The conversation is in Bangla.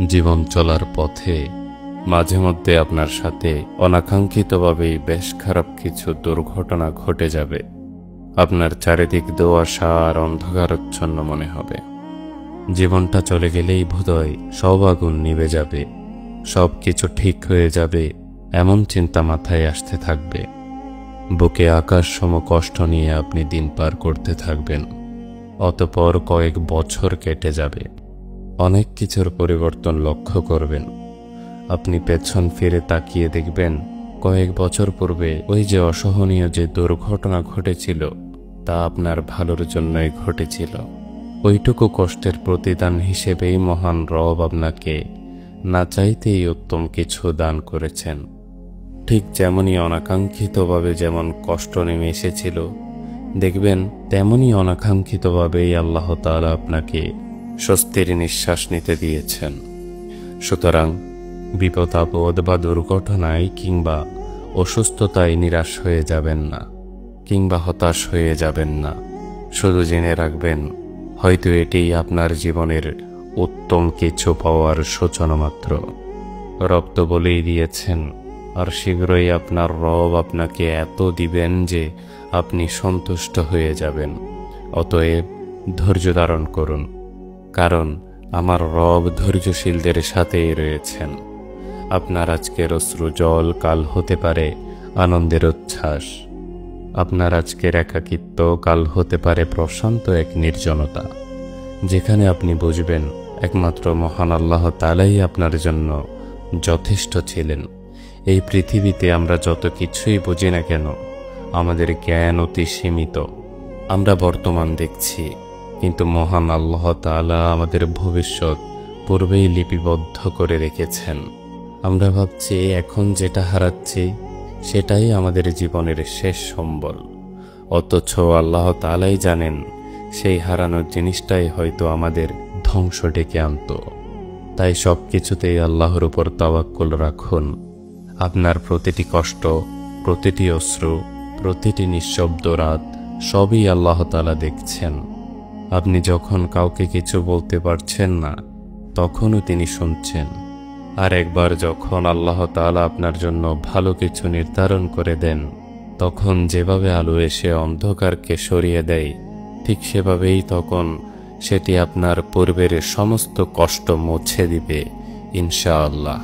জীবন চলার পথে মাঝে মধ্যে আপনার সাথে অনাকাঙ্ক্ষিতভাবেই বেশ খারাপ কিছু দুর্ঘটনা ঘটে যাবে। আপনার চারিদিক দোআশা আর অন্ধকারাচ্ছন্ন মনে হবে। জীবনটা চলে গেলেই বোধহয় সব আগুন নিভে যাবে, সব কিছু ঠিক হয়ে যাবে, এমন চিন্তা মাথায় আসতে থাকবে। বুকে আকাশ সম কষ্ট নিয়ে আপনি দিন পার করতে থাকবেন। অতঃপর কয়েক বছর কেটে যাবে, অনেক কিছুর পরিবর্তন লক্ষ্য করবেন। আপনি পেছন ফিরে তাকিয়ে দেখবেন কয়েক বছর পূর্বে ওই যে অসহনীয় যে দুর্ঘটনা ঘটেছিল তা আপনার ভালোর জন্যই ঘটেছিল। ওইটুকু কষ্টের প্রতিদান হিসেবেই মহান রব আপনাকে না চাইতেই উত্তম কিছু দান করেছেন। ঠিক যেমনই অনাকাঙ্ক্ষিতভাবে যেমন কষ্ট নেমে এসেছিল, দেখবেন তেমনই অনাকাঙ্ক্ষিতভাবেই আল্লাহ তাআলা আপনাকে স্বস্তির নিঃশ্বাস নিতে দিয়েছেন। সুতরাং বিপদ আপদ বা দুর্ঘটনায় কিংবা অসুস্থতায় নিরাশ হয়ে যাবেন না, কিংবা হতাশ হয়ে যাবেন না। শুধু জেনে রাখবেন, হয়তো এটিই আপনার জীবনের উত্তম কিছু পাওয়ার সূচনা মাত্র। রব তো বলেই দিয়েছেন, আর শীঘ্রই আপনার রব আপনাকে এত দিবেন যে আপনি সন্তুষ্ট হয়ে যাবেন। অতএব ধৈর্য ধারণ করুন, কারণ আমার রব ধৈর্যশীলদের সাথেই রয়েছেন। আপনার আজকের অশ্রু জল কাল হতে পারে আনন্দের উচ্ছ্বাস। আপনার আজকের একাকিত্ব কাল হতে পারে প্রশান্ত এক নির্জনতা, যেখানে আপনি বুঝবেন একমাত্র মহান আল্লাহ তাআলাই আপনার জন্য যথেষ্ট ছিলেন। এই পৃথিবীতে আমরা যত কিছুই বুঝি না কেন, আমাদের জ্ঞান অতি সীমিত। আমরা বর্তমান দেখছি, কিন্তু মহান আল্লাহ তাআলা আমাদের ভবিষ্যৎ পূর্বেই লিপিবদ্ধ করে রেখেছেন। আমরা ভাবছি এখন যেটা হারাচ্ছি সেটাই আমাদের জীবনের শেষ সম্বল, অথচ আল্লাহ তাআলাই জানেন সেই হারানোর জিনিসটাই হয়তো আমাদের ধ্বংস ডেকে আনত। তাই সব কিছুতেই আল্লাহর উপর তাওয়াক্কুল রাখুন। আপনার প্রতিটি কষ্ট, প্রতিটি অশ্রু, প্রতিটি নিঃশব্দ রাত সবই আল্লাহ তাআলা দেখছেন। আপনি যখন কাউকে কিছু বলতে পারছেন না, তখনও তিনি শুনছেন। আর একবার যখন আল্লাহ তাআলা আপনার জন্য ভালো কিছু নির্ধারণ করে দেন, তখন যেভাবে আলো এসে অন্ধকারকে সরিয়ে দেয়, ঠিক সেভাবেই তখন সেটি আপনার পূর্বের সমস্ত কষ্ট মুছে দিবে ইনশাআল্লাহ।